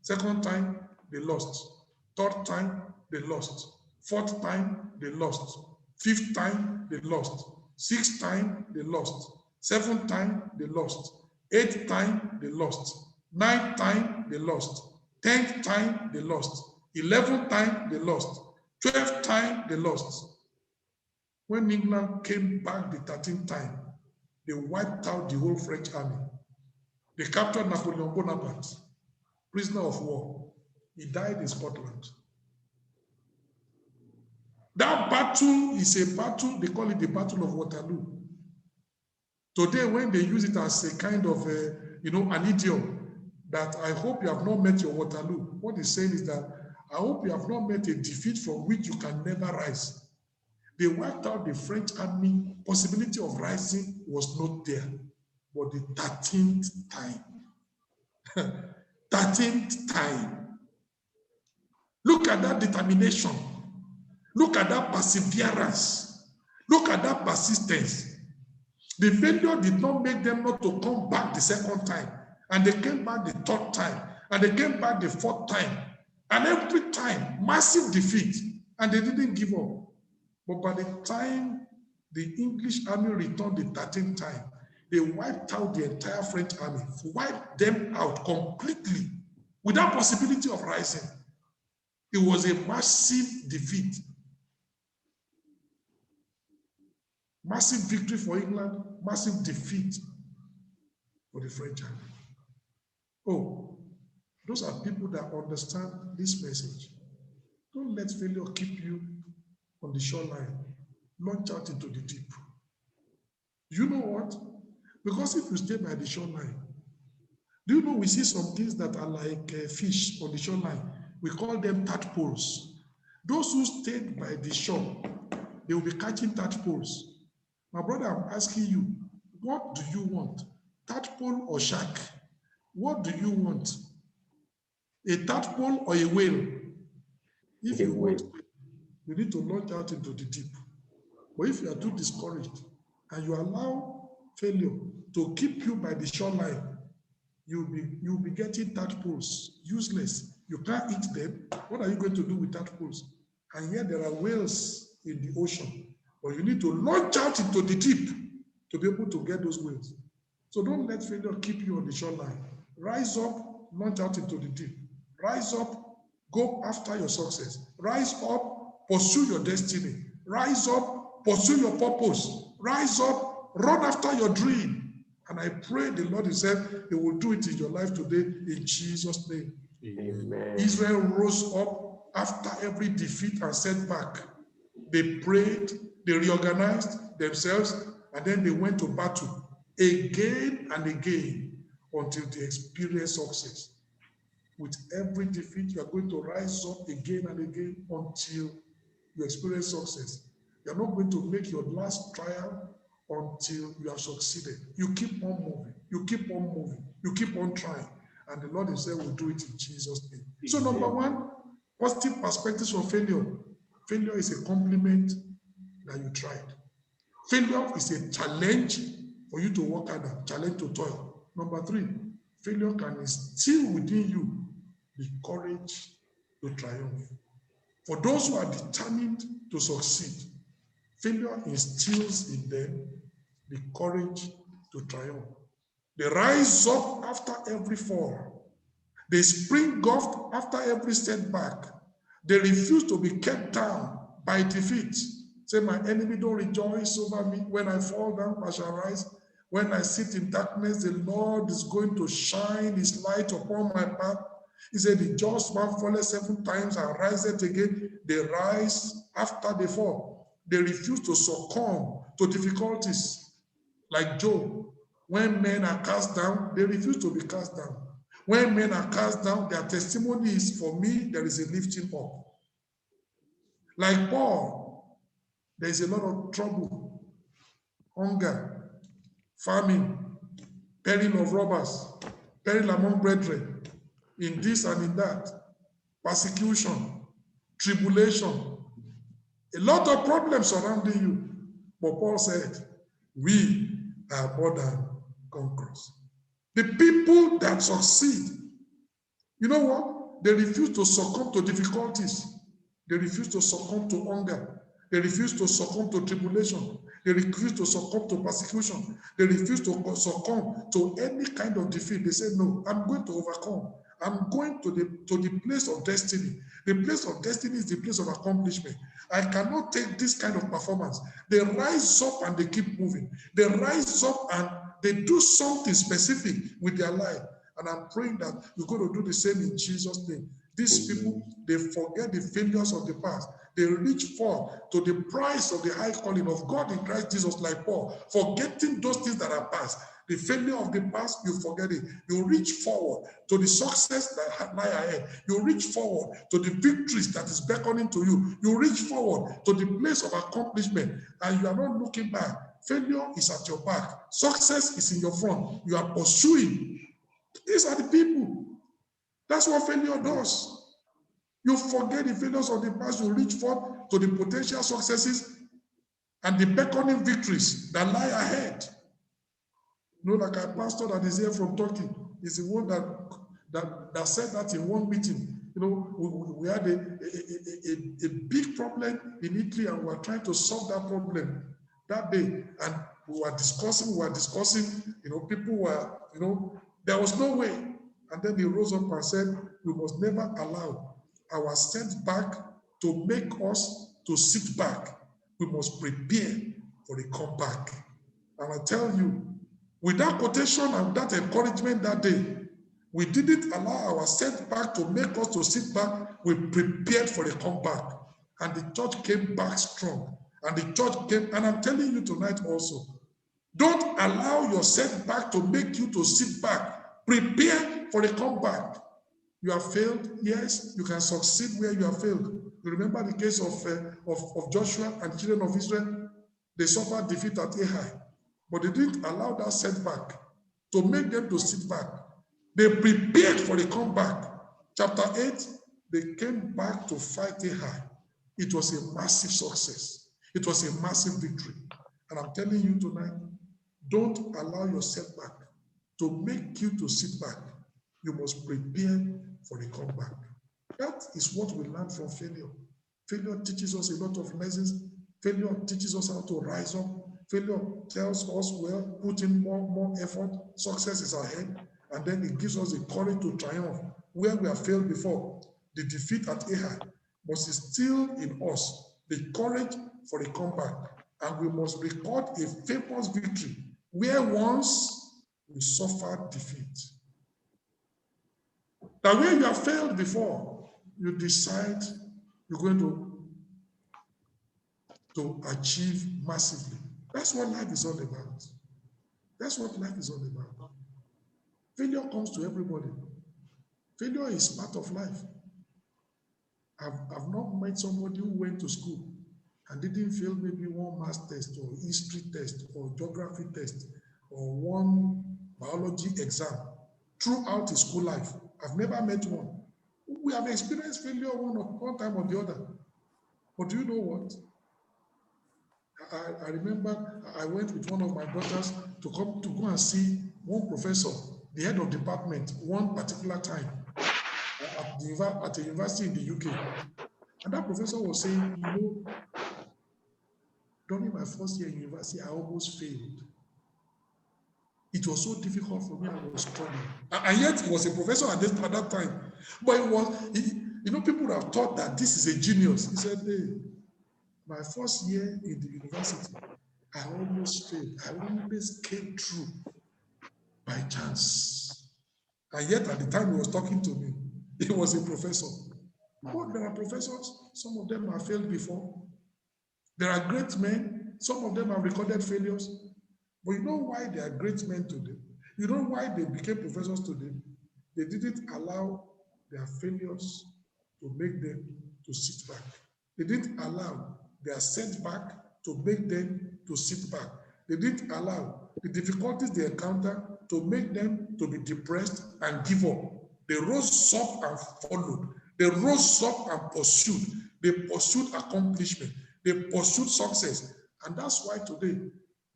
Second time, they lost. Third time, they lost. Fourth time, they lost. Fifth time, they lost. Sixth time, they lost. Seventh time, they lost. Eighth time, they lost. Ninth time, they lost. 10th time, they lost. 11th time, they lost. 12th time, they lost. When England came back the 13th time, they wiped out the whole French army. They captured Napoleon Bonaparte, prisoner of war. He died in Scotland. That battle is a battle, they call it the Battle of Waterloo. Today, when they use it as a kind of, an idiom, that I hope you have not met your Waterloo. What he's saying is that I hope you have not met a defeat from which you can never rise. They wiped out the French army. Possibility of rising was not there. But the 13th time, 13th time. Look at that determination. Look at that perseverance. Look at that persistence. The failure did not make them not to come back the second time. And they came back the third time. And they came back the fourth time. And every time, massive defeat. And they didn't give up. But by the time the English army returned the 13th time, they wiped out the entire French army, wiped them out completely without possibility of rising. It was a massive defeat. Massive victory for England, massive defeat for the French army. Oh, those are people that understand this message. Don't let failure keep you on the shoreline. Launch out into the deep. You know what? Because if you stay by the shoreline, do you know we see some things that are like fish on the shoreline? We call them tadpoles. Those who stayed by the shore, they will be catching tadpoles. My brother, I'm asking you, what do you want? Tadpole or shark? What do you want? A tadpole or a whale? If you want, you need to launch out into the deep. But if you are too discouraged and you allow failure to keep you by the shoreline, you'll be getting tadpoles, useless. You can't eat them. What are you going to do with tadpoles? And yet there are whales in the ocean. But you need to launch out into the deep to be able to get those whales. So don't let failure keep you on the shoreline. Rise up, launch out into the deep. Rise up, go after your success. Rise up, pursue your destiny. Rise up, pursue your purpose. Rise up, run after your dream. And I pray the Lord himself, he will do it in your life today in Jesus' name. Amen. Israel rose up after every defeat and setback. They prayed, they reorganized themselves, and then they went to battle again and again until they experienced success. With every defeat, you are going to rise up again and again until you experience success. You are not going to make your last trial until you have succeeded. You keep on moving. You keep on moving. You keep on trying. And the Lord himself will do it in Jesus' name. So number one, positive perspectives of failure. Failure is a compliment that you tried. Failure is a challenge for you to work harder, challenge to toil. Number three, failure can instill within you the courage to triumph. For those who are determined to succeed, failure instills in them the courage to triumph. They rise up after every fall They spring off after every setback. They refuse to be kept down by defeat. Say, my enemy don't rejoice over me. When I fall down, I shall rise. When I sit in darkness, the Lord is going to shine his light upon my path. He said, the just man falleth 7 times and riseth again. They rise after they fall. They refuse to succumb to difficulties. Like Job, when men are cast down, they refuse to be cast down. When men are cast down, their testimony is, for me, there is a lifting up. Like Paul, there is a lot of trouble, hunger, famine, peril of robbers, peril among brethren, in this and in that, persecution, tribulation, a lot of problems surrounding you. But Paul said, we are more than conquerors. The people that succeed, you know what? They refuse to succumb to difficulties. They refuse to succumb to hunger. They refuse to succumb to tribulation. They refuse to succumb to persecution. They refuse to succumb to any kind of defeat. They say, no, I'm going to overcome. I'm going to the place of destiny. The place of destiny is the place of accomplishment. I cannot take this kind of performance. They rise up and they keep moving. They rise up and they do something specific with their life. And I'm praying that you're going to do the same in Jesus' name. These people, they forget the failures of the past. They reach forth to the prize of the high calling of God in Christ Jesus, like Paul, forgetting those things that are past. The failure of the past, you forget it. You reach forward to the success that lie ahead. You reach forward to the victories that is beckoning to you. You reach forward to the place of accomplishment, and you are not looking back. Failure is at your back. Success is in your front. You are pursuing. These are the people. That's what failure does. You forget the failures of the past. You reach forth to the potential successes and the beckoning victories that lie ahead. You know, like a pastor that is here from Turkey is the one that said that in one meeting. You know, we had a big problem in Italy, and we were trying to solve that problem that day. And we were discussing, you know, people were, you know, there was no way. And then he rose up and said, we must never allow our setback to make us to sit back. We must prepare for the comeback. And I tell you, with that quotation and that encouragement that day, we didn't allow our setback to make us to sit back. We prepared for the comeback. And the church came back strong. And the church came, and I'm telling you tonight also, don't allow your setback to make you to sit back. Prepare for the comeback. You have failed, yes, you can succeed where you have failed. You remember the case of Joshua and children of Israel? They suffered defeat at Ai, but they didn't allow that setback to make them to sit back. They prepared for the comeback. Chapter 8, they came back to fight Ai. It was a massive success. It was a massive victory. And I'm telling you tonight, don't allow your setback to make you to sit back. You must prepare for the comeback. That is what we learn from failure. Failure teaches us a lot of lessons. Failure teaches us how to rise up. Failure tells us, well, put in more effort. Success is ahead. And then it gives us the courage to triumph where we have failed before. The defeat at Ai must instill in us the courage for the comeback. And we must record a famous victory where once we suffered defeat. That where you have failed before, you decide you're going to achieve massively. That's what life is all about. That's what life is all about. Failure comes to everybody. Failure is part of life. I've not met somebody who went to school and didn't fail maybe one math test or history test or geography test or one biology exam throughout his school life. I've never met one. We have experienced failure one time or the other. But do you know what? I remember I went with one of my daughters to go and see one professor, the head of department, one particular time at a university in the UK. And that professor was saying, you know, during my first year in university, I almost failed. It It was so difficult for me. I was struggling. And yet he was a professor at that time. But people would have thought that this is a genius. He said, hey, my first year in the university, I almost failed. I always came through by chance. And yet at the time he was talking to me, he was a professor. But there are professors, some of them have failed before. There are great men, some of them have recorded failures. But you know why they are great men today? You know why they became professors today? They didn't allow their failures to make them to sit back. They didn't allow their setback to make them to sit back. They didn't allow the difficulties they encounter to make them to be depressed and give up. They rose up and followed. They rose up and pursued. They pursued accomplishment. They pursued success. And that's why today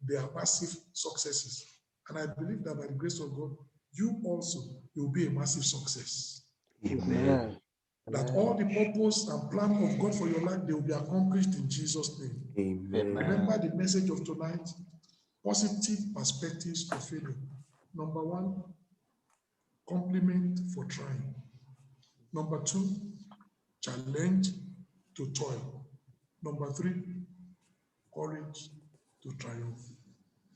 they are massive successes. And I believe that by the grace of God, you also will be a massive success. Amen. That all the purpose and plan of God for your life, they will be accomplished in Jesus' name. Amen. Remember the message of tonight, positive perspectives of failure. Number one, compliment for trying. Number two, challenge to toil. Number three, courage to triumph.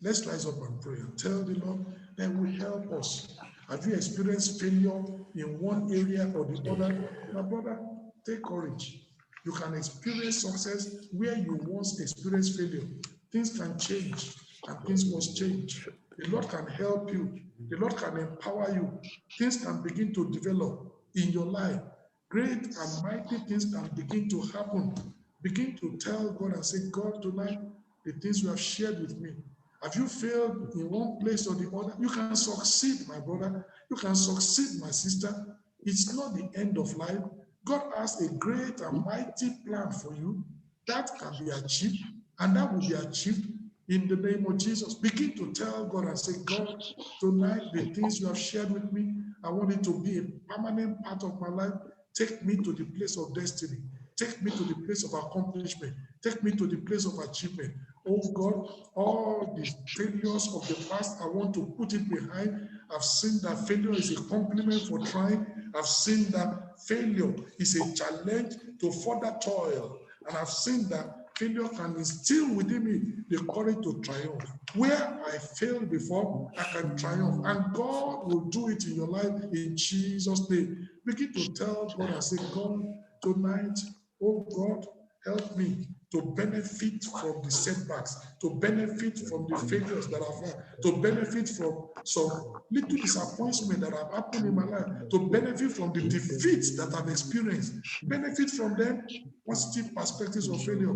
Let's rise up and pray and tell the Lord that will help us. Have you experienced failure in one area or the other? My brother, take courage. You can experience success where you once experienced failure. Things can change and things must change. The Lord can help you. The Lord can empower you. Things can begin to develop in your life. Great and mighty things can begin to happen. Begin to tell God and say, God, tonight, the things you have shared with me, have you failed in one place or the other? You can succeed, my brother. You can succeed, my sister. It's not the end of life. God has a great and mighty plan for you that can be achieved, and that will be achieved in the name of Jesus. Begin to tell God and say, God, tonight, the things you have shared with me, I want it to be a permanent part of my life. Take me to the place of destiny. Take me to the place of accomplishment. Take me to the place of achievement. Oh God, all the failures of the past, I want to put it behind. I've seen that failure is a compliment for trying. I've seen that failure is a challenge to further toil. And I've seen that failure can instill within me the courage to triumph. Where I failed before, I can triumph. And God will do it in your life in Jesus' name. Begin to tell God and say, God, tonight, oh God, help me to benefit from the setbacks, to benefit from the failures that I've had, to benefit from some little disappointment that have happened in my life, to benefit from the defeats that I've experienced, benefit from them, positive perspectives of failure.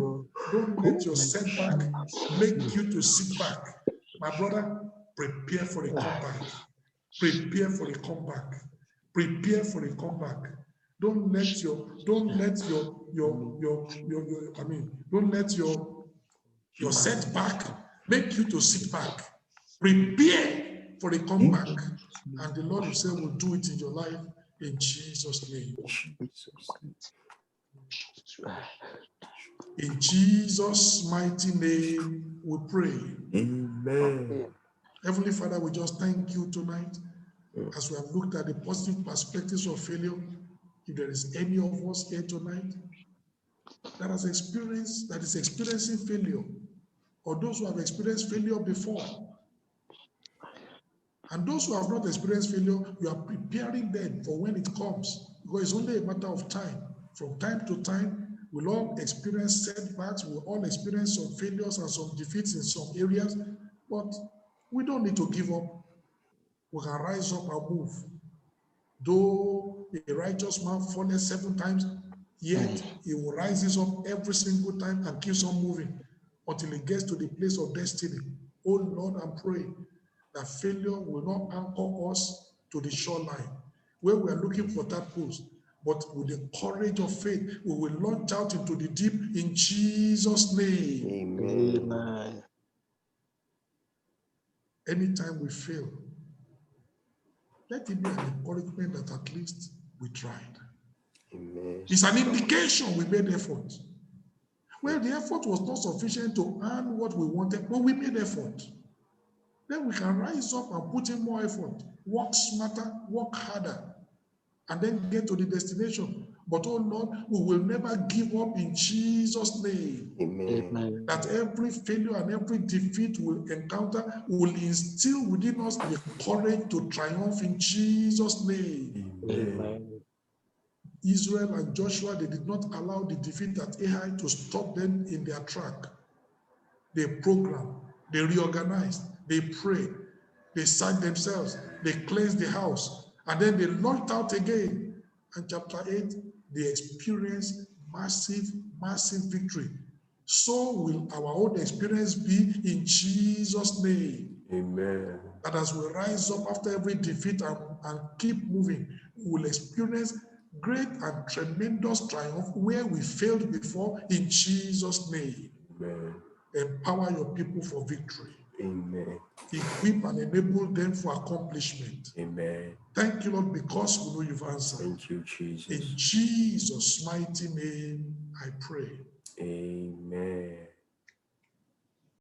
Don't let your setback make you to sit back. My brother, prepare for a comeback. Prepare for a comeback. Prepare for a comeback. Don't let your setback make you to sit back. Prepare for a comeback, and the Lord Himself will do it in your life in Jesus' name. In Jesus' mighty name, we pray. Amen. Heavenly Father, we just thank you tonight as we have looked at the positive perspectives of failure. If there is any of us here tonight that is experiencing failure, or those who have experienced failure before, and those who have not experienced failure, you are preparing them for when it comes, because it's only a matter of time. From time to time, we'll all experience setbacks, we'll all experience some failures and some defeats in some areas, but we don't need to give up. We can rise up and move. Though a righteous man falleth 7 times, yet he will rise up every single time and keeps on moving until he gets to the place of destiny. Oh Lord, I pray that failure will not anchor us to the shoreline where we are looking for tadpoles, but with the courage of faith, we will launch out into the deep in Jesus' name. Amen. Anytime we fail, let it be an encouragement that at least we tried. Amen. It's an indication we made effort. Well, the effort was not sufficient to earn what we wanted, but we made effort. then we can rise up and put in more effort, work smarter, work harder, and then get to the destination. But oh Lord, we will never give up in Jesus' name. Amen. Amen. That every failure and every defeat we'll encounter will instill within us the courage to triumph in Jesus' name. Amen. Israel and Joshua, they did not allow the defeat at Ai to stop them in their track. They programmed, they reorganized, they prayed, they sacked themselves, they cleansed the house, and then they launched out again. And chapter 8, they experienced massive, massive victory. So will our own experience be in Jesus' name. Amen. That as we rise up after every defeat and keep moving, we will experience great and tremendous triumph where we failed before in Jesus' name. Amen. Empower your people for victory. Amen. Equip and enable them for accomplishment. Amen. Thank you, Lord, because we know you've answered. Thank you, Jesus. In Jesus' mighty name, I pray. Amen.